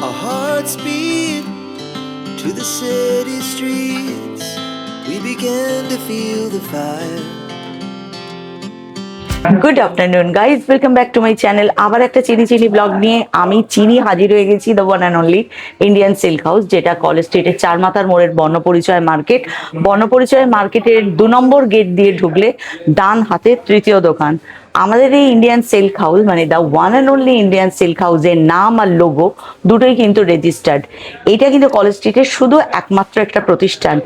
Our hearts beat to the city streets. We began to feel the fire. Good afternoon guys, welcome back to my channel. আবার একটা চিনি blog নিয়ে আমি হাজির হয়ে গেছি। The one and only Indian silk house, যেটা college স্ট্রিটের চারমাথার মোড়ের বর্ণপরিচয় মার্কেট। বর্ণপরিচয় মার্কেটের 2 নম্বর গেট দিয়ে ঢুকলে ডান হাতে তৃতীয় দোকান। আমাদের এই ইন্ডিয়ান সিল্ক হাউস মানে the one and only Indian silk হাউসের নাম আর লোগো দুটোই কিন্তু রেজিস্টার্ড। এটা কিন্তু কলেজ স্ট্রিটের শুধু একমাত্র একটা প্রতিষ্ঠান।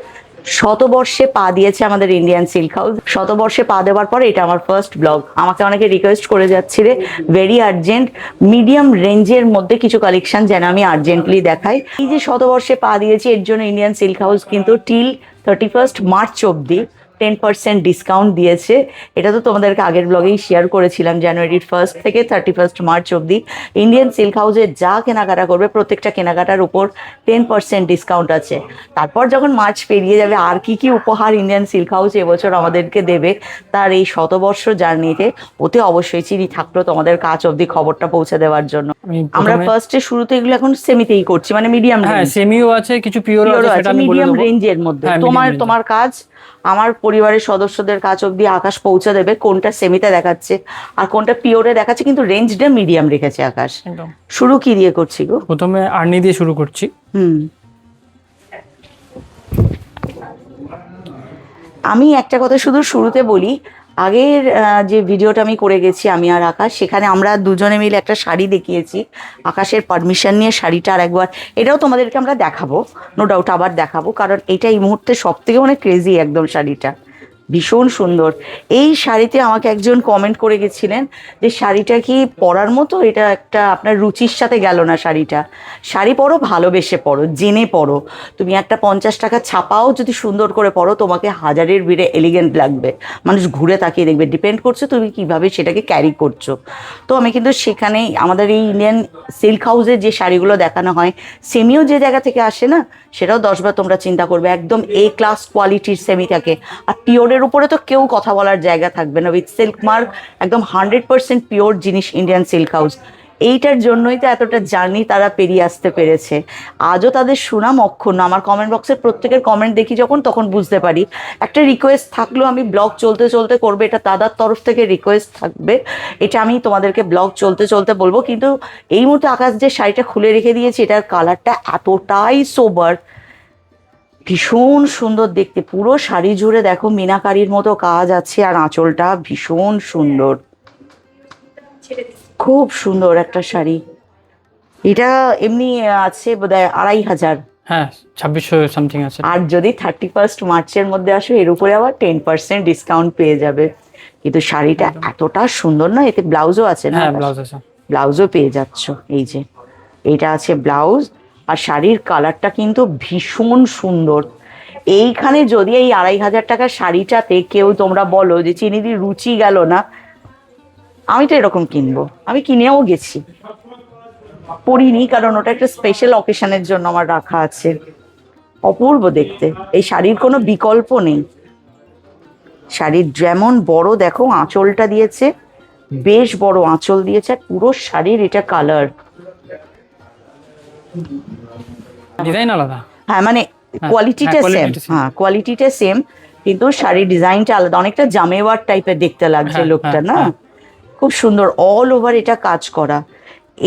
শতবর্ষে পা দিয়েছে আমাদের ইন্ডিয়ান সিল্ক হাউস। শতবর্ষে পা দেওয়ার পরে এটা আমার ফার্স্ট ব্লগ। আমাকে অনেকে রিকোয়েস্ট করে যাচ্ছে রে, ভেরি আর্জেন্ট মিডিয়াম রেঞ্জের মধ্যে কিছু কালেকশন যেন আমি আর্জেন্টলি দেখাই। এই যে শতবর্ষে পা দিয়েছি, এর জন্য ইন্ডিয়ান সিল্ক হাউস কিন্তু টিল 31 মার্চ অব্দি 10% ডিসকাউন্ট দিয়েছে। এটা তো তোমাদেরকে আগের ব্লগেই শেয়ার করেছিলাম। জানুয়ারির 1 থেকে 31 মার্চ অবধি ইন্ডিয়ান সিল্ক হাউসে যা কেনাকাটা করবে প্রত্যেকটা কেনাকাটার উপর 10% ডিসকাউন্ট আছে। তারপর যখন মার্চ পেরিয়ে যাবে আর কি কি উপহার ইন্ডিয়ান সিল্ক হাউস এবছর আমাদেরকে দেবে তার এই শতবর্ষ জার্নিতে ওতে অবশ্যই চিনি থাকলো তোমাদের কাছ অবধি খবরটা পৌঁছে দেওয়ার জন্য। আমরা ফার্স্টে শুরুতে এগুলো এখন সেমিতেই করছি, মানে মিডিয়াম রেঞ্জ। সেমিও আছে, কিছু পিওরও আছে, সেটা আমি বলে মিডিয়াম দেব। রেঞ্জের মধ্যে তোমার কাজ আমার পরিবারের সদস্যদের কাছ অব্দি আকাশ পৌঁছে দেবে কোনটা সেমিতে দেখাচ্ছে আর কোনটা পিওরে দেখাচ্ছে, কিন্তু রেঞ্জটা মিডিয়াম রেখেছে আকাশ। শুরু কি দিয়ে করছি গো? প্রথমে আর্নি দিয়ে শুরু করছি। আমি একটা কথা শুধু শুরুতে বলি, আগের যে ভিডিওটা আমি করে গেছি আমি আর আকাশ, সেখানে আমরা দুজনে মিলে একটা শাড়ি দেখিয়েছি। আকাশের পারমিশন নিয়ে শাড়িটা আর একবার এটাও তোমাদেরকে আমরা দেখাবো, নো ডাউট আবার দেখাবো, কারণ এটা এই মুহূর্তে সব থেকে অনেক ক্রেজি একদম। শাড়িটা ভীষণ সুন্দর। এই শাড়িতে আমাকে একজন কমেন্ট করে গেছিলেন যে শাড়িটা কি পরার মতো, এটা একটা আপনার রুচির সাথে গেল না শাড়িটা। শাড়ি পরো, ভালোবেসে পরো, জেনে পরো। তুমি একটা 50 টাকা ছাপাও যদি সুন্দর করে পরো, তোমাকে হাজারের ভিড়ে এলিগেন্ট লাগবে, মানুষ ঘুরে তাকিয়ে দেখবে। ডিপেন্ড করছে তুমি কিভাবে সেটাকে ক্যারি করছো। তো আমি কিন্তু সেখানে আমাদের এই ইন্ডিয়ান সিল্ক হাউসে যে শাড়িগুলো দেখানো হয়, সেমিও যে জায়গা থেকে আসে না, সেটাও 10বার তোমরা চিন্তা করবে। একদম এ ক্লাস কোয়ালিটির সেমি থাকে, আর পিওরের উপরে তো কেউ কথা বলার জায়গা থাকবে না। উইথ সিল্ক মার্ক, একদম 100% পিওর জিনিস ইন্ডিয়ান সিল্ক হাউস। এইটার জন্যই তো এতটা জার্নি তারা পেরিয়ে আসতে পেরেছে। আজও তাদের সুনাম অক্ষুণ্ণ। আমার কমেন্ট বক্সের প্রত্যেকের কমেন্ট দেখি যখন, তখন বুঝতে পারি। একটা রিকোয়েস্ট থাকলেও আমি ব্লগ চলতে চলতে করবে, এটা দাদার তরফ থেকে রিকোয়েস্ট থাকবে, এটা আমি তোমাদেরকে ব্লগ চলতে চলতে বলবো। কিন্তু এই মুহূর্তে আকাশ যে শাড়িটা খুলে রেখে দিয়েছে, এটার কালারটা এতটাই সোবার, ভীষণ সুন্দর দেখতে। পুরো শাড়ি জুড়ে দেখো মিনাকারির মতো কাজ আছে, আর আঁচলটা ভীষণ সুন্দর, খুব সুন্দর একটা শাড়ি। এটা এমনি আছে বোধহয় 2500। হ্যাঁ, 2600 সামথিং আছে। আর যদি 31 মার্চের মধ্যে আসো, এর উপরে আবার 10% ডিসকাউন্ট পেয়ে যাবে। কিন্তু শাড়িটা এতটা সুন্দর না, এতে ব্লাউজও আছে না? হ্যাঁ, ব্লাউজ আছে, ব্লাউজও পেয়ে যাচ্ছ। এই যে এটা আছে ব্লাউজ, আর শাড়ির কালারটা কিন্তু ভীষণ সুন্দর। এইখানে যদি এই 2500 টাকার শাড়িটাতে কেউ তোমরা বলো যে চিনিদি রুচি গেল না, আমি তো এরকম কিনবো। আমি কিনেও গেছি, পরিনি, কারণ ওটা একটা স্পেশাল অকেশনের জন্য আমার রাখা আছে। অপূর্ব দেখতে, এই শাড়ির কোনো বিকল্প নেই। শাড়ির যেমন বড় দেখো আঁচলটা দিয়েছে, বেশ বড় আঁচল দিয়েছে, আর পুরো শাড়ির এটা কালার। ডিজাইন আলাদা। হ্যাঁ, মানে কোয়ালিটিটা সেম। হ্যাঁ, কোয়ালিটিটা সেম, কিন্তু শাড়ির ডিজাইনটা আলাদা। অনেকটা জামেওয়ার টাইপের দেখতে লাগছে লোকটা, না? খুব সুন্দর, অল ওভার এটা কাজ করা।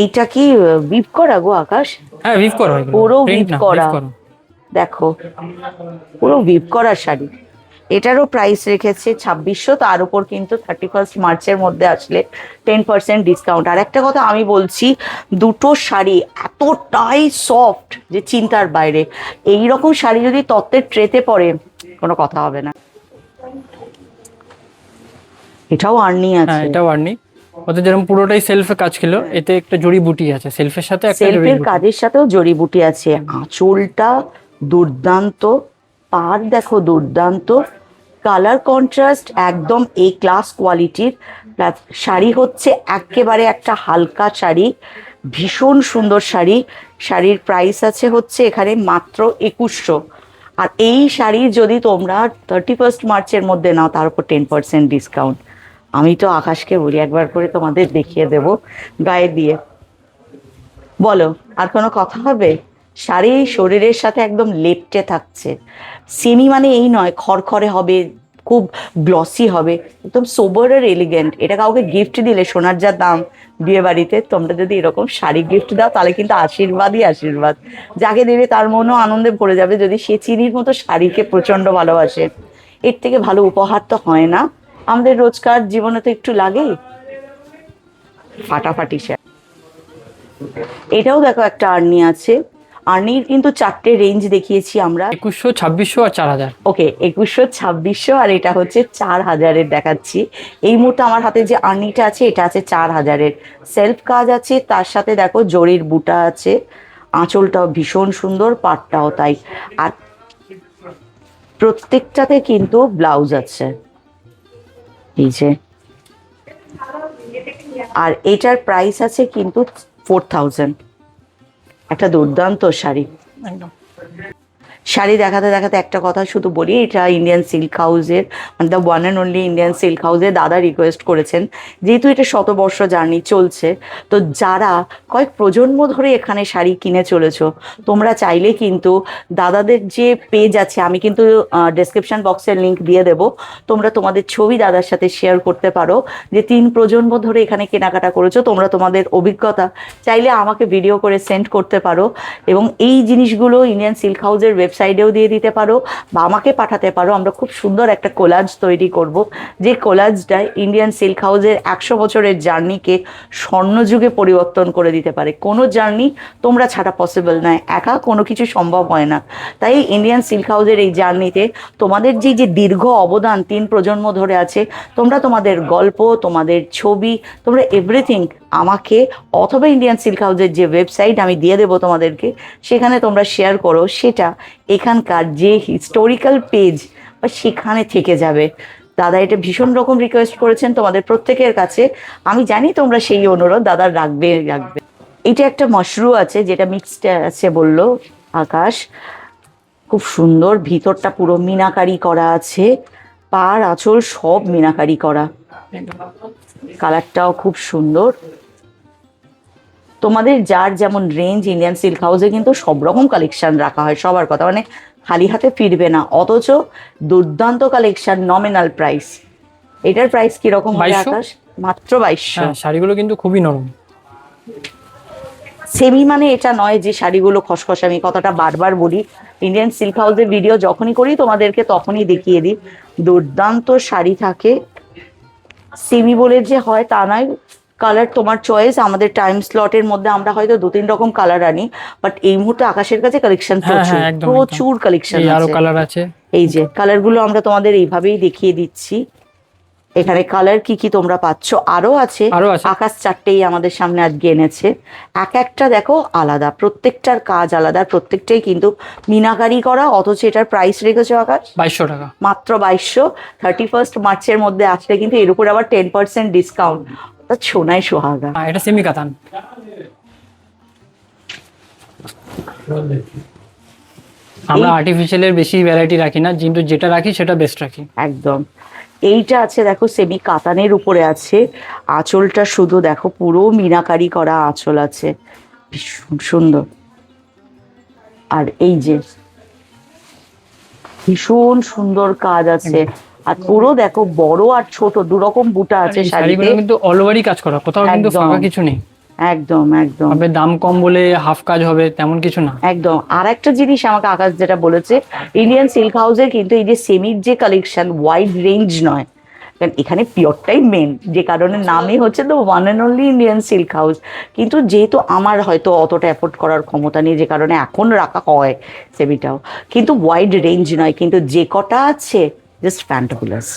এইটা কি উইভ করা গো আকাশ? হ্যাঁ, উইভ করা, পুরো উইভ করা। দেখো পুরো উইভ করা শাড়ি। এটারও প্রাইস রেখেছে 2600। তার উপর কিন্তু 31 মার্চের মধ্যে আসলে 10% ডিসকাউন্ট। আর একটা কথা আমি বলছি, দুটো শাড়ি এতটাই সফট যে চিন্তার বাইরে। এই রকম শাড়ি যদি তত্ত্বের ট্রেতে পড়ে, কোনো কথা হবে না। এটাও আর্নি আছে। এটাও আর্নি। ওতে যেরকম পুরোটাই সেলফে কাজ ছিল, এতে একটা জড়ি বুটি আছে সেলফের সাথে, একটা সেলফের কাজের সাথেও জড়ি বুটি আছে। আঁচলটা দুর্দান্ত, পার দেখো দুর্দান্ত, কালার কন্ট্রাস্ট একদম এ ক্লাস কোয়ালিটির। প্লাস শাড়ি হচ্ছে একেবারে একটা হালকা শাড়ি, ভীষণ সুন্দর শাড়ি। শাড়ির প্রাইস আছে হচ্ছে এখানে মাত্র 2100। আর এই শাড়ি যদি তোমরা 31 মার্চের মধ্যে নাও, তার উপর 10% ডিসকাউন্ট। আমি তো আকাশকে বলি একবার করে তোমাদের দেখিয়ে দেব গায়ে দিয়ে। বলো, আর কোনো কথা হবে? শাড়ি শরীরের সাথে একদম লেপ্টে থাকছে। সেমি মানে এই নয় খড়খড়ে হবে, খুব গ্লসি হবে, একদম সোবার আর এলিগেন্ট। এটা কাউকে গিফট দিলে, সোনার যা দাম বিয়ে বাড়িতে, তোমরা যদি এরকম শাড়ি গিফট দাও তাহলে কিন্তু আশীর্বাদই আশীর্বাদ। যাকে দেবে তার মনও আনন্দে ভরে যাবে, যদি সে চিনির মতো শাড়িকে প্রচন্ড ভালোবাসে। এর থেকে ভালো উপহার তো হয় না। আমাদের রোজকার জীবনে তো একটু লাগেই। ফাটাফাটি শাড়ি। এটাও দেখো একটা আর্নি আছে। আর্নির কিন্তু 4টে রেঞ্জ দেখিয়েছি আমরা। 2100, 2600 আর 4000। ওকে, 2100, 2600 আর এটা হচ্ছে 4000-এর দেখাচ্ছি। এই মুহূর্তে আমার হাতে যে আর্নিটা আছে এটা আছে 4000-এর। সেলফ কাজ আছে, তার সাথে দেখো জরির বুটা আছে। আঁচলটাও ভীষণ সুন্দর, পাটটাও তাই। আর প্রত্যেকটাতে কিন্তু ব্লাউজ আছে, এই যে। আর এটার প্রাইস আছে কিন্তু 4000। একটা দুর্দান্ত শাড়ি। একদম। শাড়ি দেখাতে দেখাতে একটা কথা শুধু বলি, এটা ইন্ডিয়ান সিল্ক হাউসের, মানে the one and only Indian silk হাউসে দাদা রিকোয়েস্ট করেছেন, যেহেতু এটা শতবর্ষ জার্নি চলছে, তো যারা কয়েক প্রজন্ম ধরে এখানে শাড়ি কিনে চলেছো, তোমরা চাইলে কিন্তু দাদাদের যে পেজ আছে, আমি কিন্তু ডেসক্রিপশন বক্সের লিঙ্ক দিয়ে দেবো, তোমরা তোমাদের ছবি দাদার সাথে শেয়ার করতে পারো, যে 3 প্রজন্ম ধরে এখানে কেনাকাটা করেছো। তোমরা তোমাদের অভিজ্ঞতা চাইলে আমাকে ভিডিও করে সেন্ড করতে পারো, এবং এই জিনিসগুলো ইন্ডিয়ান সিল্ক হাউসের ওয়েবসাইটেও দিয়ে দিতে পারো বা আমাকে পাঠাতে পারো। আমরা খুব সুন্দর একটা কোলাজ তৈরি করব, যে কোলাজটায় ইন্ডিয়ান সিল্ক হাউসের 100 বছরের জার্নিকে স্বর্ণযুগে পরিবর্তন করে দিতে পারে। কোনো জার্নি তোমরা ছাড়া পসিবল নয়, একা কোনো কিছু সম্ভব হয় না। তাই ইন্ডিয়ান সিল্ক হাউসের এই জার্নিতে তোমাদের যে দীর্ঘ অবদান 3 প্রজন্ম ধরে আছে, তোমরা তোমাদের গল্প, তোমাদের ছবি, তোমরা এভরিথিং আমাকে অথবা ইন্ডিয়ান সিল্ক হাউসের যে ওয়েবসাইট আমি দিয়ে দেবো তোমাদেরকে, সেখানে তোমরা শেয়ার করো। সেটা এখানকার যে হিস্টোরিক্যাল পেজ বা সেখানে থেকে যাবে। দাদা এটা ভীষণ রকম রিকোয়েস্ট করেছেন তোমাদের প্রত্যেকের কাছে। আমি জানি তোমরা সেই অনুরোধ দাদার রাখবে। এটা একটা মাশরু আছে, যেটা মিক্সড আছে বললো আকাশ। খুব সুন্দর, ভিতরটা পুরো মিনাকারি করা আছে, পাড় আঁচল সব মিনাকারি করা। কালারটাও খুব সুন্দর। তোমাদের যার যেমন রেঞ্জ, ইন্ডিয়ান সিল্ক হাউসে কিন্তু সব রকম কালেকশন রাখা হয়, সবার কথা, মানে খালি হাতে ফিরবে না, অথচ দুর্দান্ত কালেকশন, নমিনাল প্রাইস। এটার প্রাইস কিরকম হবে 2200? আকাশ? মাত্র 2200। শাড়িগুলো কিন্তু খুবই নরম। সেমি মানে এটা নয় যে শাড়িগুলো খসখসে, আমি কথাটা বারবার বলি, ইন্ডিয়ান সিল্ক হাউসের ভিডিও যখনই করি তোমাদেরকে তখনই দেখিয়ে দিই, দুর্দান্ত শাড়ি থাকে। সেমি বলে যে হয় তা নয়, কালার তোমার চয়েস। আমাদের টাইম স্লটের মধ্যে আমরা হয়তো 2-3 রকম কালার আনি, বাট এই মুহূর্তে আকাশের কাছে কালেকশন প্রচুর, একদম, প্রচুর কালেকশন আরো আছে। কালার আছে। এই যে কালারগুলো আমরা তোমাদের এইভাবেই দেখিয়ে দিচ্ছি। এখানে কালার কি কি তোমরা পাচ্ছ, আরো আছে। আকাশ 4টেই আমাদের সামনে আজকে এনেছে। এক একটা দেখো আলাদা, প্রত্যেকটার কাজ আলাদা, প্রত্যেকটাই কিন্তু মিনাকারি করা, অথচ এটার প্রাইস রেখেছো আকাশ 2200 টাকা, মাত্র 2200। 31 মার্চের মধ্যে আসলে কিন্তু এর উপর আবার 10% ডিসকাউন্ট, অর্থাৎ সোনায় সোহাগা। এটা সেমি কাতান। আমরা আর্টিফিশিয়ালের বেশি ভ্যারাইটি রাখি না, কিন্তু যেটা রাখি সেটা বেস্ট রাখি। একদম। এইটা আছে দেখো সেমি কাতানের উপরে আছে, আঁচলটা শুধু দেখো পুরো মিনাকারি করা আঁচল আছে, ভীষণ সুন্দর। আর এই যে ভীষণ সুন্দর কাজ আছে, আর পুরো দেখো বড় আর ছোট দুরকম বুটা আছে শাড়িতে, কিন্তু অল ওভারই কাজ করা, কোথাও কিন্তু ফাঁকা কিছু নেই। একদম একদম। তবে দাম কম বলে হাফ কাজ হবে তেমন কিছু না। একদম। আর একটা জিনিস আমাকে আকাশ যেটা বলেছে, ইন্ডিয়ান সিল্ক হাউসের কিন্তু এই যে সেমির যে কালেকশন ওয়াইড রেঞ্জ নয়, কারণ এখানে পিওরটাই মেন, যে কারণে নামই হচ্ছে the one and only Indian silk house. কিন্তু যেহেতু আমার হয়তো অতটা অ্যাফোর্ড করার ক্ষমতা নেই, যে কারণে এখন রাখা হয় সেমিটাও, কিন্তু ওয়াইড রেঞ্জ নয়, কিন্তু যে কটা আছে জাস্ট ফ্যান্টাবুলাস।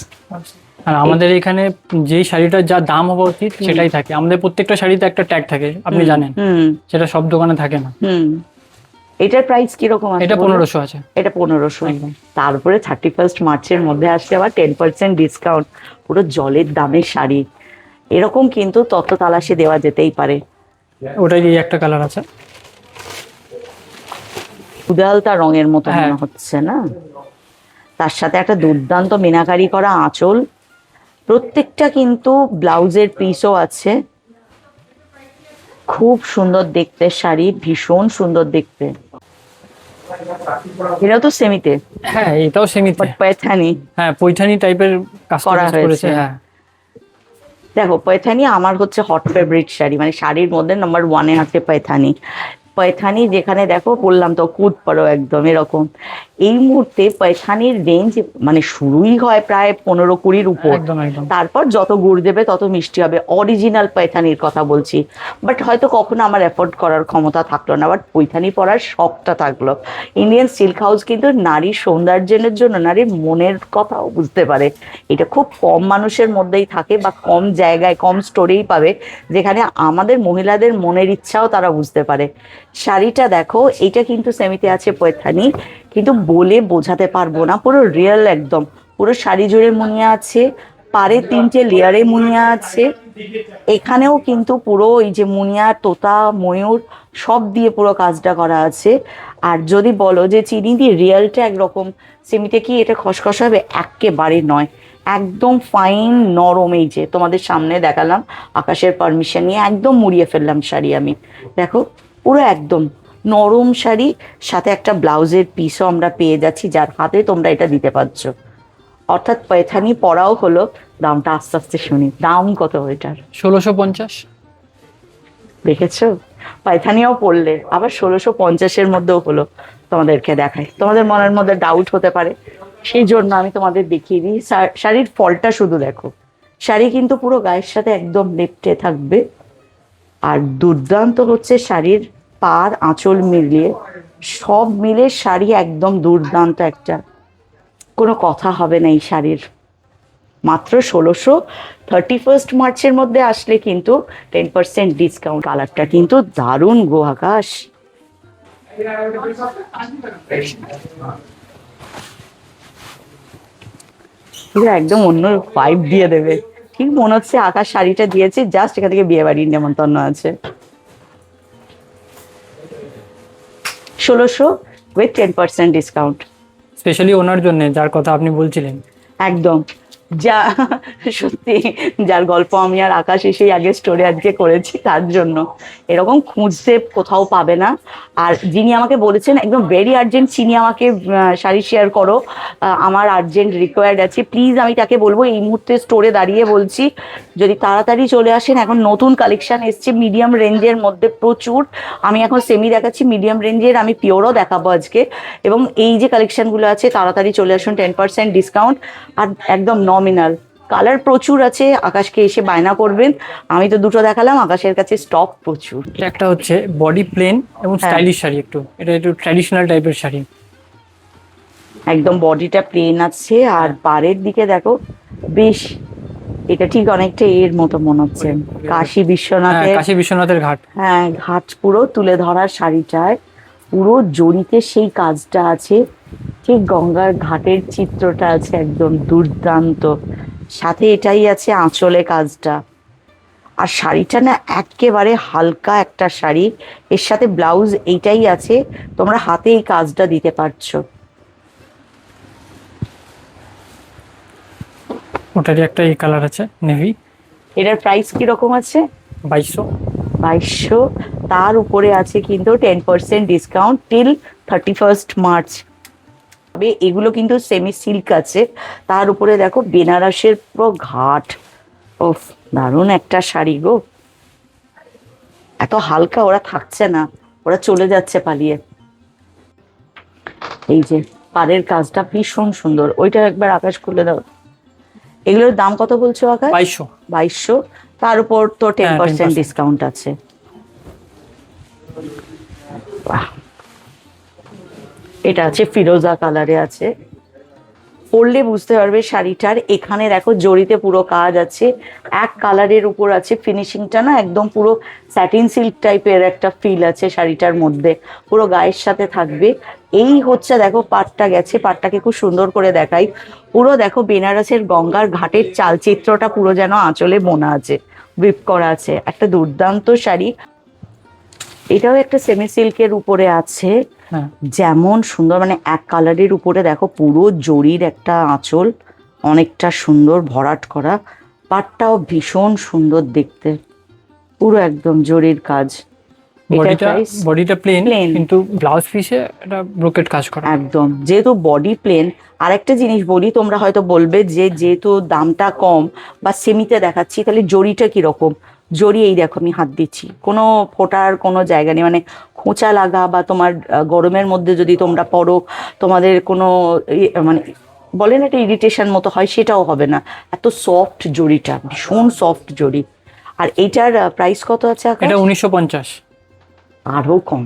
আর আমাদের এখানে যেই শাড়িটার যা দাম হওয়া উচিত সেটাই থাকে। আমাদের প্রত্যেকটা শাড়িতে একটা ট্যাগ থাকে, আপনি জানেন, সেটা সব দোকানে থাকে না। এটার প্রাইস কিরকম আছে? এটা 1500 আছে। এটা 1500 একদম। তারপরে 31 মার্চের মধ্যে আসলে আবার 10% ডিসকাউন্ট, পুরো জলের দামের শাড়ি। এরকম কিন্তু তত্ত্ব তালাশে দেওয়া যেতেই পারে। ওটাই একটা কালার আছে, উদালতা রঙের মতো মনে হচ্ছে না? তার সাথে একটা দুর্দান্ত মিনাকারি করা আঁচল, প্রত্যেকটা কিন্তু ব্লাউজের পিসও আছে। খুব সুন্দর দেখতে শাড়ি, ভীষণ সুন্দর দেখতে। এটাও তো সেমিতে। হ্যাঁ এটাও সেমিতে, বাট পৈঠানি। হ্যাঁ পৈঠানি টাইপের কাজ করা করেছে। হয়েছে। হ্যাঁ দেখো পৈঠানি আমার হচ্ছে হট ফেভারিট শাড়ি, মানে শাড়ির মধ্যে নাম্বার ওয়ানে আছে পৈঠানি। পৈঠানি যেখানে দেখো বললাম তো কুট পরো একদম এরকম। এই মুহূর্তে পৈঠানির রেঞ্জ মানে শুরুই হয় প্রায় 15-20 উপর। একদম একদম। তারপর যত গুড় দেবে তত মিষ্টি হবে, অরিজিনাল পৈঠানির কথা বলছি। বাট হয়তো কখনো আমার অ্যাফোর্ড করার ক্ষমতা থাকলো না, বাট পৈঠানি পরার শখটা থাকলো। ইন্ডিয়ান সিল্ক হাউস কিন্তু নারীর সৌন্দর্যের জন্য, নারীর মনের কথাও বুঝতে পারে। এটা খুব কম মানুষের মধ্যেই থাকে বা কম জায়গায় কম স্টোরেই পাবে, যেখানে আমাদের মহিলাদের মনের ইচ্ছাও তারা বুঝতে পারে। শাড়িটা দেখো, এইটা কিন্তু সেমিতে আছে পৈঠানি, কিন্তু বলে বোঝাতে পারবো না, পুরো রিয়েল একদম। পুরো শাড়ি জুড়ে মুনিয়া আছে, পাড়ে 3টে লেয়ারে মুনিয়া আছে। এখানেও কিন্তু পুরো এই যে মুনিয়া, তোতা, ময়ূর সব দিয়ে পুরো কাজটা করা আছে। আর যদি বলো যে চিনি দিয়ে রিয়েলটা একরকম, সেমিতে কি এটা খসখসে হবে? একেবারে নয়, একদম ফাইন নরম। এই যে তোমাদের সামনে দেখালাম, আকাশের পারমিশন নিয়ে একদম মুড়িয়ে ফেললাম শাড়ি আমি। দেখো পুরো একদম নরম শাড়ি, সাথে একটা ব্লাউজের পিসও আমরা পেয়ে যাচ্ছি, যার হাতে তোমরা এটা দিতে পারছো। অর্থাৎ পৈঠানি পরাও হলো। দামটা আস্তে আস্তে শুনি, দাম কত এটার? 1650। দেখেছো, পায়থানিও পড়লে আবার 1650-এর মধ্যেও হলো। তোমাদেরকে দেখাই, তোমাদের মনের মধ্যে ডাউট হতে পারে, সেই জন্য আমি তোমাদের দেখিয়ে দিই। শাড়ির ফলটা শুধু দেখো, শাড়ি কিন্তু পুরো গায়ের সাথে একদম লেপ্টে থাকবে। আর দুর্দান্ত হচ্ছে শাড়ির পাড় আঁচল মিলিয়ে, সব মিলে শাড়ি একদম দুর্দান্ত একটা, কোনো কথা হবে না এই শাড়ির। মাত্র 1600। 31 মার্চের মধ্যে আসলে কিন্তু 10% ডিসকাউন্ট। কালারটা কিন্তু দারুণ গো আকাশ। এটা একদম অন্য ভাইব দিয়ে দেবে, ঠিক মনে হচ্ছে আকাশ শাড়িটা দিয়েছে জাস্ট এখান থেকে বিয়ে বাড়ির নেমন্তন্ন আছে। 1600 উইথ 10% ডিসকাউন্ট, স্পেশালি ওনার জন্য যার কথা আপনি বলছিলেন। একদম। যা সত্যি, যার গল্প আমি আর আকাশ এসেই আগে স্টোরে আজকে করেছি, তার জন্য। এরকম খুঁজতে কোথাও পাবে না। আর যিনি আমাকে বলেছেন একদম ভেরি আর্জেন্ট, চিনি আমাকে শাড়ি শেয়ার করো, আমার আর্জেন্ট রিকোয়ার্ড আছে, প্লিজ আমি তাকে বলবো এই মুহূর্তে স্টোরে দাঁড়িয়ে বলছি, যদি তাড়াতাড়ি চলে আসেন। এখন নতুন কালেকশন এসছে মিডিয়াম রেঞ্জের মধ্যে প্রচুর। আমি এখন সেমি দেখাচ্ছি, মিডিয়াম রেঞ্জের আমি পিওরও দেখাবো আজকে। এবং এই যে কালেকশনগুলো আছে তাড়াতাড়ি চলে আসুন, 10% ডিসকাউন্ট। আর একদম নমিনাল কালার প্রচুর আছে, আকাশকে এসে বায়না করবেন। আমি তো দুটো দেখালাম, আকাশের কাছে স্টক প্রচুর। একটা হচ্ছে বডি প্লেন এবং স্টাইলিশ শাড়ি, এটা একটু ট্র্যাডিশনাল টাইপের শাড়ি। একদম বডিটা প্লেন আছে, আর পাড়ের দিকে দেখো বেশ, এটা ঠিক অনেকটা এর মতো মনে হচ্ছে কাশী বিশ্বনাথের। কাশী বিশ্বনাথের ঘাট। হ্যাঁ, ঘাট পুরো তুলে ধরা শাড়িটায় পুরো জড়িতে সেই কাজটা আছে, ঠিক গঙ্গার ঘাটের চিত্রটা আছে, একদম দুর্দান্ত। সাথে এটাই আছে আঁচলে কাজটা। আর শাড়িটা না একেবারে হালকা একটা শাড়ি, এর সাথে ব্লাউজ এইটাই আছে, তোমরা হাতে এই কাজটা দিতে পারছো। ওটারই একটা এই কালার আছে নেভি। এটার প্রাইস কিরকম আছে? 2200। 2200। তার উপরে আছে কিন্তু 10% ডিসকাউন্ট টিল 31 মার্চ। এগুলো কিন্তু সেমি সিল্ক আছে, তার উপরে দেখো বেনারসের পুরো ঘাট। ওফ, দারুণ একটা শাড়ি গো। এত হালকা ওরা থাকছে না, ওরা চলে যাচ্ছে পালিয়ে। এই যে পাড়ের কাজটা ভীষণ সুন্দর, ওইটা একবার আকাশ খুলে দাও। এগুলোর দাম কত বলছো আকাশ? 2200। 2200, তার উপর তো 10% 10% ডিসকাউন্ট আছে। বাহ, এটা আছে ফিরোজা কালারে আছে, পরলে বুঝতে পারবে শাড়িটার। এখানে দেখো জড়িতে পুরো কাজ আছে, এক কালারের উপর আছে, ফিনিশিংটা না একদম পুরো স্যাটিন সিল্ক টাইপের একটা ফিল আছে শাড়িটার মধ্যে, পুরো গায়ের সাথে থাকবে। এই হচ্ছে দেখো পাটটা গেছে, পাটটাকে খুব সুন্দর করে দেখাই। পুরো দেখো বেনারসের গঙ্গার ঘাটের চালচিত্রটা পুরো যেন আঁচলে বোনা আছে, উইপ করা আছে, একটা দুর্দান্ত শাড়ি। এটাও একটা সেমি সিল্কের উপরে আছে, যেমন সুন্দর, মানে এক কালারের উপরে দেখো পুরো জরির একটা আঁচল, অনেকটা সুন্দর ভরাট করা। পাটটাও ভীষণ সুন্দর দেখতে। পুরো একদম জরির কাজ। বডিটা বডিটা প্লেন, Plain। কিন্তু ব্লাউজ পিসে এটা ব্রোকেট কাজ করা। একদম, যেহেতু বডি প্লেন। আরেকটা জিনিস বলি, তোমরা হয়তো বলবে যে যেহেতু দামটা কম বা সেমিতে দেখাচ্ছি, তাহলে জরিটা কিরকম? জরি এই দেখো, আমি হাত দিচ্ছি, কোনো ফোটার কোনো জায়গা নেই, মানে খোঁচা লাগা বা তোমার গরমের মধ্যে যদি তোমরা পরো, তোমাদের কোনো মানে বলে না একটা ইরিটেশন মতো হয়, সেটাও হবে না। এত সফট জরিটা, ভীষণ সফট জরি। আর এইটার প্রাইস কত আছে আকাশ? এটা 1950। আরও কম,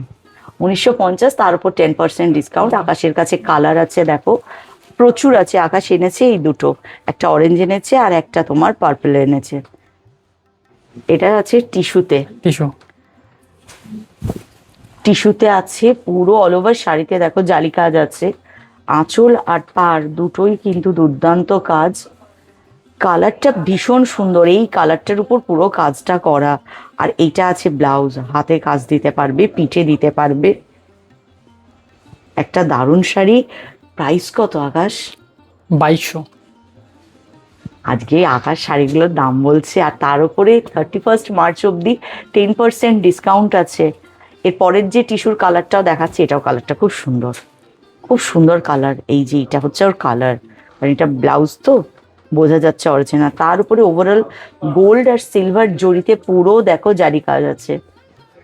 1950, তার উপর 10% ডিসকাউন্ট। আকাশের কাছে কালার আছে দেখো, প্রচুর আছে। আকাশ এনেছে এই দুটো, একটা অরেঞ্জ এনেছে আর একটা তোমার পার্পল এনেছে। এটা আছে টিস্যুতে, টিস্যুতে আছে পুরো অল ওভার শাড়িতে দেখো জালি কাজ আছে। আঁচল আর পাড় দুটোই কিন্তু দুর্দান্ত কাজ। কালারটা ভীষণ সুন্দর, এই কালারটার উপর পুরো কাজটা করা। আর এইটা আছে ব্লাউজ, হাতে কাজ দিতে পারবে, পিঠে দিতে পারবে। একটা দারুণ শাড়ি। প্রাইস কত আকাশ? 2200। আজকে আকাশ শাড়িগুলোর দাম বলছে, আর তার উপরে 31 মার্চ অব্দি 10% ডিসকাউন্ট আছে। এর পরের যে টিস্যুর কালারটাও দেখাচ্ছে, এটাও কালারটা খুব সুন্দর, খুব সুন্দর কালার। এই যে এটা হচ্ছে ওর কালার, কারণ এটা ব্লাউজ তো বোঝা যাচ্ছে অরিজিনাল। তার উপরে ওভারঅল গোল্ড আর সিলভার জরিতে পুরো দেখো জারি কাজ আছে,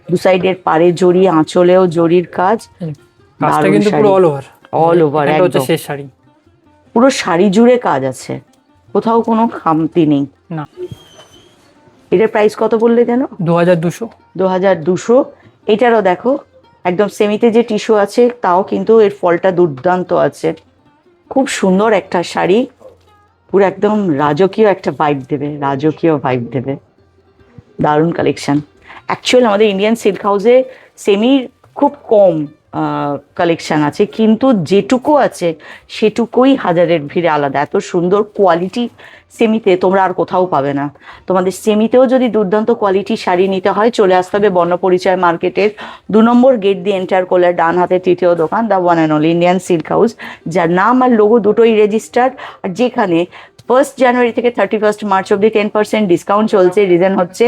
দু সাইডের পাড়ে জরি, আঁচলেও জরির কাজ। কাজটা কিন্তু পুরো অল ওভার, অল ওভার, এটা হচ্ছে একদম শেষ শাড়ি। পুরো শাড়ি জুড়ে কাজ আছে, কোথাও কোনো খামতি নেই। না, এটার প্রাইস কত বললে যেন? 2200। 2200। এটারও দেখো একদম সেমিতে যে টিস্যু আছে, তাও কিন্তু এর ফলটা দুর্দান্ত আছে। খুব সুন্দর একটা শাড়ি, পুরো একদম রাজকীয় একটা ভাইব দেবে, রাজকীয় ভাইব দেবে। দারুণ কালেকশন। অ্যাকচুয়াল আমাদের ইন্ডিয়ান সিল্ক হাউসে সেমির খুব কম কালেকশন আছে, কিন্তু যেটুকু আছে সেটুকুই হাজারের ভিড়ে আলাদা। এত সুন্দর কোয়ালিটি সেমিতে তোমরা আর কোথাও পাবে না। তোমাদের সেমিতেও যদি দুর্দান্ত কোয়ালিটি শাড়ি নিতে হয়, চলে আসতে হবে বর্ণপরিচয় মার্কেটের 2 নম্বর গেট দিয়ে এন্টার করলে ডান হাতে তৃতীয় দোকান, the one and only Indian silk house, যার নাম আর লোগো দুটোই রেজিস্টার্ড। আর যেখানে 1 জানুয়ারি থেকে 31 মার্চ অব্দি 10% ডিসকাউন্ট চলছে। রিজন হচ্ছে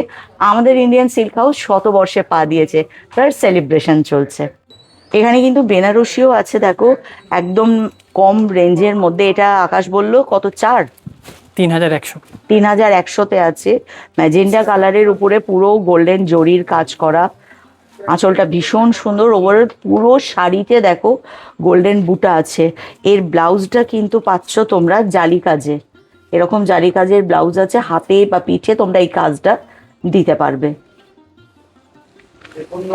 আমাদের ইন্ডিয়ান সিল্ক হাউস শতবর্ষে পা দিয়েছে, তার সেলিব্রেশন চলছে। এখানে কিন্তু বেনারসিও আছে দেখো, একদম কম রেঞ্জের মধ্যে। এটা আকাশ বললো কত? 3100। 3100-তে আছে। ম্যাজেন্ডা কালারের উপরে পুরো গোল্ডেন জরির কাজ করা, আঁচলটা ভীষণ সুন্দর। ওভারঅল পুরো শাড়িতে দেখো গোল্ডেন বুটা আছে। এর ব্লাউজটা কিন্তু পাচ্ছ তোমরা জালি কাজে, এরকম জালি কাজের ব্লাউজ আছে, হাতে বা পিঠে তোমরা এই কাজটা দিতে পারবে।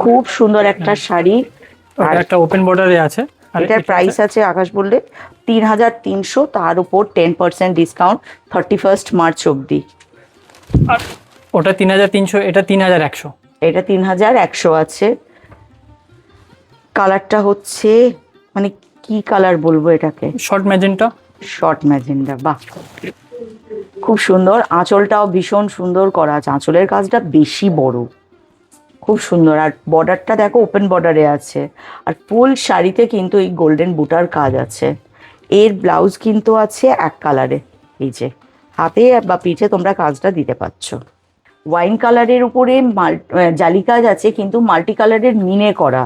খুব সুন্দর একটা শাড়ি। আর একটা ওপেন বর্ডারে আছে। এটার প্রাইস আছে আকাশ বললে 3300, তার উপর 10% ডিসকাউন্ট 31 মার্চ অব্দি। আর ওটা 3300, এটা 3100। এটা 3100 আছে। কালারটা হচ্ছে মানে কি কালার বলবো এটাকে? Short magenta. শর্ট ম্যাজেন্ডা, বাহ খুব সুন্দর। আঁচলটাও ভীষণ সুন্দর করা আছে, আঁচলের কাজটা বেশি বড়, খুব সুন্দর। আর বর্ডারটা দেখো ওপেন বর্ডারে আছে। আর ফুল শাড়িতে কিন্তু এই গোল্ডেন বুটার কাজ আছে। এর ব্লাউজ কিন্তু আছে এক কালারে, এই যে হাতে বা পিঠে তোমরা কাজটা দিতে পারছো। ওয়াইন কালারের উপরে জালি কাজ আছে, কিন্তু মাল্টি কালারের মিনে করা।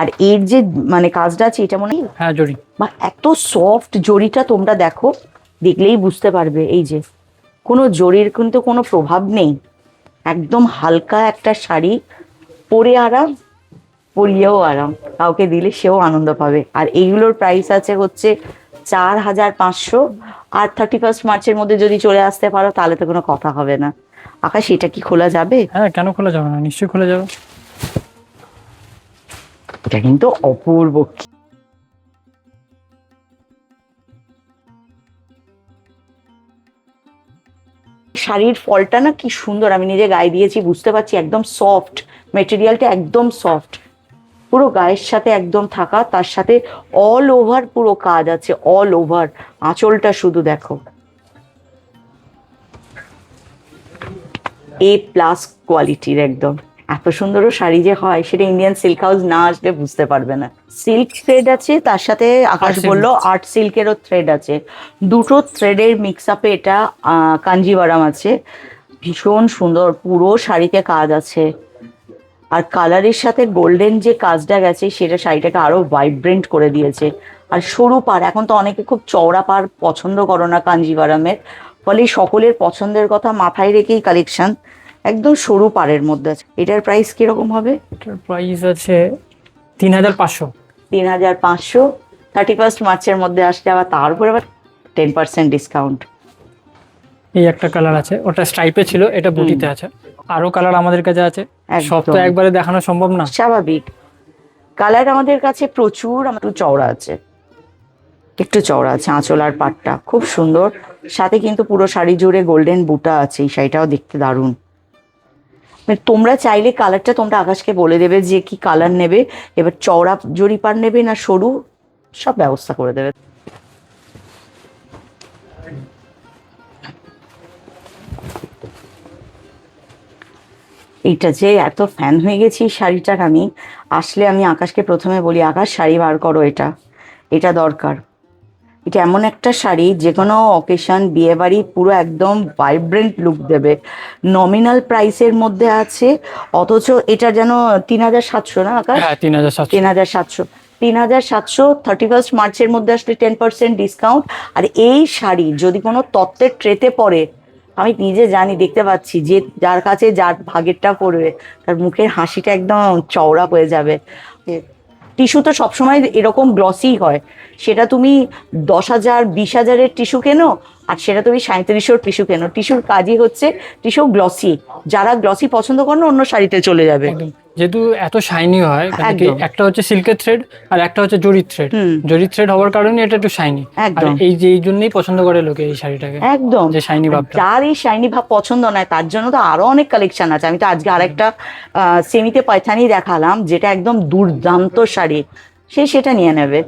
আর এর যে মানে কাজটা আছে, এটা মনে হয় হ্যাঁ জরি, বা এত সফট জরিটা তোমরা দেখো, দেখলেই বুঝতে পারবে। এই যে কোনো জরির কিন্তু কোনো প্রভাব নেই, একদম হালকা একটা শাড়ি, পরে আরাম, পরিয়েও আরাম, কাউকে দিলে সেও আনন্দ পাবে। আর এইগুলোর প্রাইস আছে হচ্ছে 4500। আর 31 মার্চের মধ্যে যদি চলে আসতে পারো তাহলে তো কোনো কথা হবে না। আকাশ, এটা কি খোলা যাবে? হ্যাঁ কেন খোলা যাবে না, নিশ্চয়ই খোলা যাবে। এটা কিন্তু অপূর্ব। শাড়ির ফলটা না কি সুন্দর, আমি নিজে গায়ে দিয়েছি, বুঝতে পারছি একদম সফট মেটেরিয়ালটা, একদম সফট, পুরো গায়ের সাথে একদম থাকা। তার সাথে অল ওভার পুরো কাজ আছে, অল ওভার। আঁচলটা শুধু দেখো, A+ কোয়ালিটির একদম। এত সুন্দরও শাড়ি যে হয় সেটা ইন্ডিয়ান সিল্ক হাউস না আসলে বুঝতে পারবে না। সিল্ক থ্রেড আছে, তার সাথে আকাশ বললো আর্ট সিল্কেরও থ্রেড আছে। দুটো থ্রেডের মিক্স আপে এটা কাঞ্জিভারাম আছে। ভীষণ সুন্দর, পুরো শাড়িতে কাজ আছে। আর কালারের সাথে গোল্ডেন যে কাজটা গেছে সেটা শাড়িটাকে আরো ভাইব্রেন্ট করে দিয়েছে। আর সরু পাড়, এখন তো অনেকে খুব চওড়া পাড় পছন্দ করো না কাঞ্জিভারামের, ফলে সকলের পছন্দের কথা মাথায় রেখেই কালেকশন একদম সরু পাড়ের মধ্যে আছে। এটার প্রাইস কিরকম হবে? এটার প্রাইস আছে 3500। 3500। 31 মার্চের মধ্যে আসলে আবার তার উপরে আবার 10% ডিসকাউন্ট। এই একটা কালার আছে, ওটা স্ট্রাইপে ছিল, এটা বুটিতে আছে। আরো কালার আমাদের কাছে আছে, সব তো একবারে দেখানো সম্ভব না। স্বাভাবিক, কালার আমাদের কাছে প্রচুর। একটু চওড়া আছে, একটু চওড়া আছে আঁচল আর পাটটা খুব সুন্দর, সাথে কিন্তু পুরো শাড়ি জুড়ে গোল্ডেন বুটা আছে। এই শাড়িটাও দেখতে দারুণ। তোমরা চাইলে কালারটা তোমরা আকাশকে বলে দেবে যে কি কালার নেবে, এবার চওড়া জরি পাড় নেবে না সরু, সব ব্যবস্থা করে দেবে। এইটা যে এত ফ্যান হয়ে গেছি শাড়িটার, আমি আসলে আমি আকাশকে প্রথমে বলি, আকাশ শাড়ি বার করো, এটা এটা দরকার। এটা এমন একটা শাড়ি যে কোনো অকেশন, বিয়ে বাড়ি পুরো একদম ভাইব্রেন্ট লুক দেবে। নমিনাল প্রাইসের মধ্যে আছে, অথচ এটা যেন 3700 না আকাশ? 3700। 3700 31 মার্চের মধ্যে আসলে 10% ডিসকাউন্ট। আর এই শাড়ি যদি কোনো তত্ত্বের ট্রেতে পড়ে, আমি নিজে জানি, দেখতে পাচ্ছি যে যার কাছে যার ভাগেরটা পড়বে তার মুখের হাসিটা একদম চওড়া হয়ে যাবে। টিস্যু তো সবসময় এরকম গ্লসি হয়, সেটা তুমি 10,000 20,000-এর টিস্যু কেনো আর সেটা তুমি 3700-এর টিস্যু কেনো, টিস্যুর কাজই হচ্ছে টিস্যু গ্লসি। যারা গ্লসি পছন্দ করে না অন্য শাড়িতে চলে যাবে। যেহেতু এত শাইনি হয়, একটা হচ্ছে সিল্কের থ্রেড আর একটা হচ্ছে জরির থ্রেড। জরির থ্রেড হওয়ার কারণে এটা একটু শাইনি, একদম এই জন্যই পছন্দ করে লোকে এই শাড়িটাকে, একদম যে শাইনি ভাবটা। যার এই শাইনি ভাব পছন্দ নয় তার জন্য তো আরো অনেক কালেকশন আছে। আমি তো আজকে আরেকটা সেমিতে পয়থানি দেখালাম যেটা একদম দুর্দান্ত শাড়ি, সেটা নিয়ে নেবে।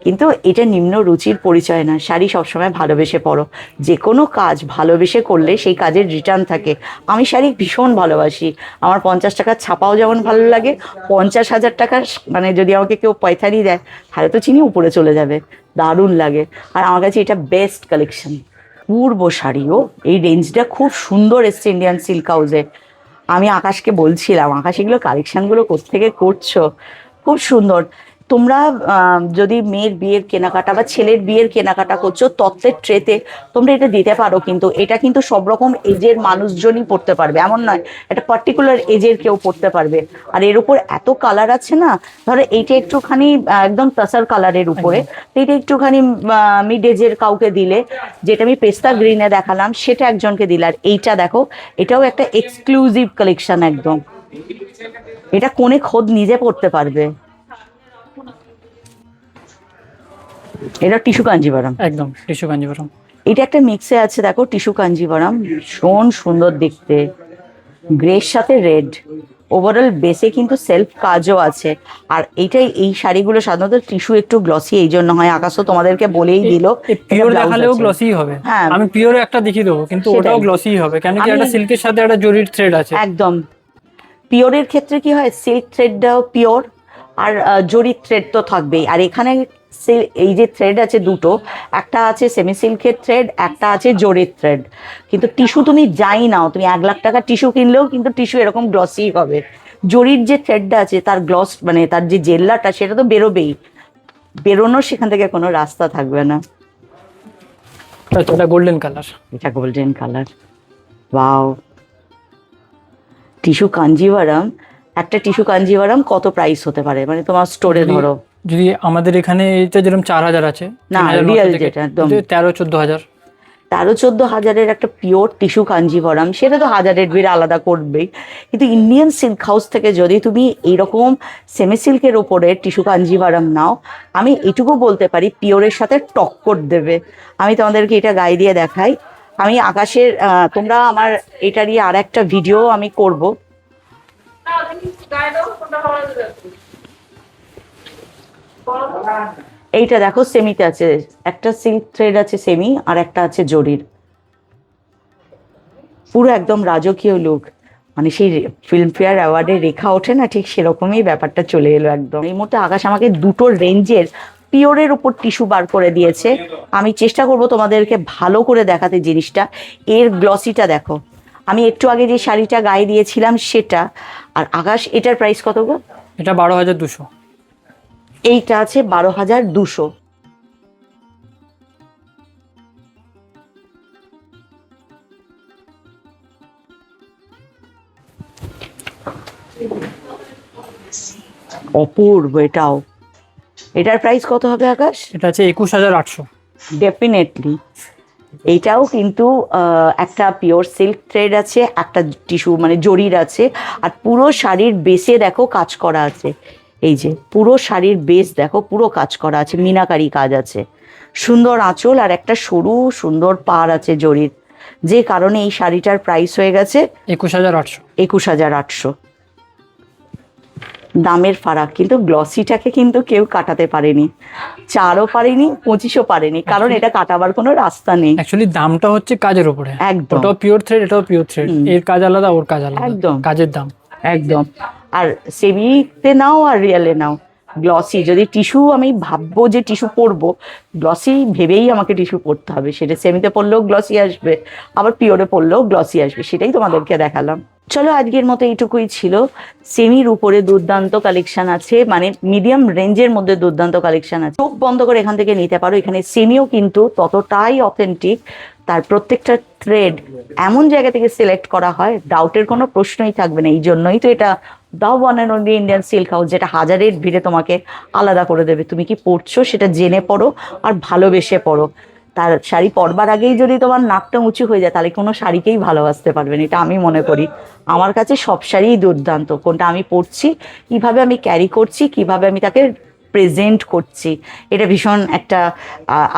কিন্তু এটা নিম্ন রুচির পরিচয় না, শাড়ি সবসময় ভালোবেসে পরো, যে কোনো কাজ ভালোবেসে করলে সেই কাজের রিটার্ন থাকে। আমি শাড়ি ভীষণ ভালোবাসি, আমার 50 টাকার ছাপাও যেমন ভালো লাগে, 50,000 টাকার মানে যদি আমাকে কেউ পয়থানি দেয় তাহলে তো চিনি উপরে চলে যাবে, দারুণ লাগে। আর আমার কাছে এটা বেস্ট কালেকশন। পূর্ব শাড়িও এই রেঞ্জটা খুব সুন্দর এসছে ইন্ডিয়ান সিল্ক হাউসে। আমি আকাশকে বলছিলাম, আকাশ এগুলো কালেকশনগুলো কোত্থেকে করছো, খুব সুন্দর। তোমরা যদি মেয়ের বিয়ের কেনাকাটা বা ছেলের বিয়ের কেনাকাটা করছো তত্ত্বের ট্রেতে, তোমরা এটা দিতে পারো। কিন্তু এটা কিন্তু সব রকম এজের মানুষজনই পড়তে পারবে, এমন নয় এটা পার্টিকুলার এজের কেউ পড়তে পারবে। আর এর উপর এত কালার আছে না, ধরো এইটা একটুখানি একদম তাসার কালারের উপরে, এইটা একটুখানি মিড এজের কাউকে দিলে, যেটা আমি পেস্তা গ্রিনে দেখালাম সেটা একজনকে দিলে। আর এইটা দেখো, এটাও একটা এক্সক্লুসিভ কালেকশন একদম, এটা কোনে খোদ নিজে পড়তে পারবে। এটা টিস্যু কাঞ্জিভারাম, একদম টিস্যু কাঞ্জিভারাম। এটা একটা মিক্সে আছে, দেখো টিস্যু কাঞ্জিভারাম, ভীষণ সুন্দর দেখতে, গ্রের সাথে রেড। ওভারঅল বেসে কিন্তু সেলফ কাজও আছে। আর এইটাই, এই শাড়িগুলো সাধারণত টিস্যু একটু গ্লসি এই জন্য হয়, আকাশও তোমাদেরকে বলেই দিল। পিওর দেখালেও গ্লসি হবে, হ্যাঁ আমি পিওরে একটা দেখিয়ে দেবো, কিন্তু ওটাও গ্লসি হবে, কেন কি একটা সিল্কের সাথে একটা জরির থ্রেড আছে। একদম পিওরের ক্ষেত্রে কি হয়, সিল্ক থ্রেডটাও পিওর আর জরি থ্রেড তো থাকবেই। আর এখানে এই যে থ্রেড আছে দুটো, একটা আছে সেমি সিল্কের থ্রেড, একটা আছে জরির থ্রেড। কিন্তু টিস্যু তুমি যাই নাও, তুমি 1 লাখ টাকা টিস্যু কিনলেও কিন্তু টিস্যু এরকম গ্লসি হবে। জরির যে থ্রেডটা আছে তার গ্লস মানে তার যে জেল্লাটা সেটা তো বেরোবেই, বেরোনোর সেখান থেকে কোনো রাস্তা থাকবে না। এটা গোল্ডেন কালার, এটা golden colour, wow. Tissue Kanjivaram, একটা টিস্যু কাঞ্জিভারাম কত প্রাইস হতে পারে মানে তোমার স্টোরে? ধরো যদি আমাদের এখানে এটা যেরকম 4000 আছে না, রিয়েল যেটা একদম 13-14 হাজার, 13-14 হাজারের একটা পিওর টিস্যু কাঞ্জিভারাম, সেটা তো হাজারের ভিড় আলাদা করবেই। কিন্তু ইন্ডিয়ান সিল্ক হাউস থেকে যদি তুমি এইরকম সেমি সিল্কের ওপরে টিস্যু কাঞ্জিভারাম নাও, আমি এটুকু বলতে পারি পিওরের সাথে টক্কর দেবে। আমি তোমাদেরকে এটা গায়ে দিয়ে দেখাই, আমি আকাশের তোমরা আমার এটারই আর একটা ভিডিও আমি করব। এইটা দেখো সেমিতে আছে, একটা সিল্ক থ্রেড আছে সেমি আর একটা আছে জরির, পুরো একদম রাজকীয় লুক। মানে সেই ফিল্মফেয়ার অ্যাওয়ার্ডে রেখা ওঠে না, ঠিক সেরকমই ব্যাপারটা চলে এলো একদম। এই মুহূর্তে আকাশ আমাকে দুটো রেঞ্জের পিওরের উপর টিস্যু বার করে দিয়েছে। আমি চেষ্টা করব তোমাদেরকে ভালো করে দেখাতে জিনিসটা। এর গ্লসিটা দেখো, আমি একটু আগে যে শাড়িটা গায়ে দিয়েছিলাম সেটা। আর আকাশ, এটার প্রাইস কত গো? এটা 12,200। এইটা আছে 12,200। অপূর্ব এটাও। এটার প্রাইস কত হবে আকাশ? এটা আছে 21,800। ডেফিনেটলি। এইটাও কিন্তু একটা পিওর সিল্ক থ্রেড আছে, একটা টিস্যু মানে জরির আছে, আর পুরো শাড়ির বেসে দেখো কাজ করা আছে। এই যে পুরো শাড়ির বেস দেখো, পুরো কাজ করা আছে, মিনাকারি কাজ আছে, সুন্দর আঁচল আর একটা সরু সুন্দর পাড় আছে জরির, যে কারণে এই শাড়িটার প্রাইস হয়ে গেছে 21,800। 21,800। দামের ফারাক, কিন্তু গ্লসিটাকে কিন্তু কেউ কাটাতে পারেনি, 4ও পারেনি, 25ও পারেনি, কারণ এটা কাটাবার কোনো রাস্তা নেই। অ্যাকচুয়ালি দামটা হচ্ছে কাজের উপরে। একদম। ওটাও পিওর থ্রেড, এটাও পিওর থ্রেড, এর কাজ আলাদা ওর কাজ আলাদা। একদম। কাজের দাম একদম। আর সেমিতে নাও আর রিয়েলে নাও, গ্লসি যদি টিস্যু আমি ভাববো যে টিস্যু পরবো, গ্লসি ভেবেই আমাকে টিস্যু পরতে হবে। সেটা সেমিতে পরলেও গ্লসি আসবে, আবার পিওরে পরলেও গ্লসি আসবে, সেটাই তোমাদেরকে দেখালাম। চলো আজকের মতো এইটুকুই ছিল। সেমির উপরে দুর্দান্ত কালেকশন আছে, মানে মিডিয়াম রেঞ্জের মধ্যে দুর্দান্ত কালেকশন আছে, চোখ বন্ধ করে এখান থেকে নিতে পারো। এখানে সেমিও কিন্তু ততটাই অথেন্টিক, তার প্রত্যেকটা থ্রেড এমন জায়গা থেকে সিলেক্ট করা হয়, ডাউটের কোনো প্রশ্নই থাকবে না। এই জন্যই তো এটা দাও one and only Indian silk house, যেটা হাজারের ভিড়ে তোমাকে আলাদা করে দেবে। তুমি কি পরছো সেটা জেনে পড়ো আর ভালোবেসে পড়ো। তার শাড়ি পরবার আগেই যদি তোমার নাকটা উঁচু হয়ে যায়, তাহলে কোনো শাড়িকেই ভালোবাসতে পারবে না, এটা আমি মনে করি। আমার কাছে সব শাড়িই দুর্দান্ত, কোনটা আমি পরছি, কিভাবে আমি ক্যারি করছি, কিভাবে আমি তাকে প্রেজেন্ট করছি, এটা ভীষণ একটা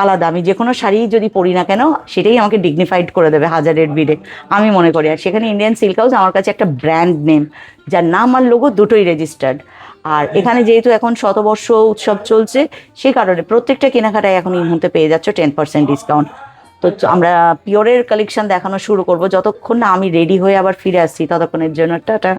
আলাদা। আমি যে কোনো শাড়ি যদি পরি না কেন, সেটাই আমাকে ডিগনিফাইড করে দেবে হাজারের ভিড়ে, আমি মনে করি। আর সেখানে ইন্ডিয়ান সিল্ক হাউস আমার কাছে একটা ব্র্যান্ড নেম, যার নাম আর লোগো দুটোই রেজিস্টার্ড। আর এখানে যেহেতু এখন শতবর্ষ উৎসব চলছে, সেই কারণে প্রত্যেকটা কেনাকাটায় এখন এই মুহূর্তে পেয়ে যাচ্ছ 10% ডিসকাউন্ট। তো আমরা পিওরের কালেকশন দেখানো শুরু করব, যতক্ষণ না আমি রেডি হয়ে আবার ফিরে আসছি, ততক্ষণের জন্য টাটা।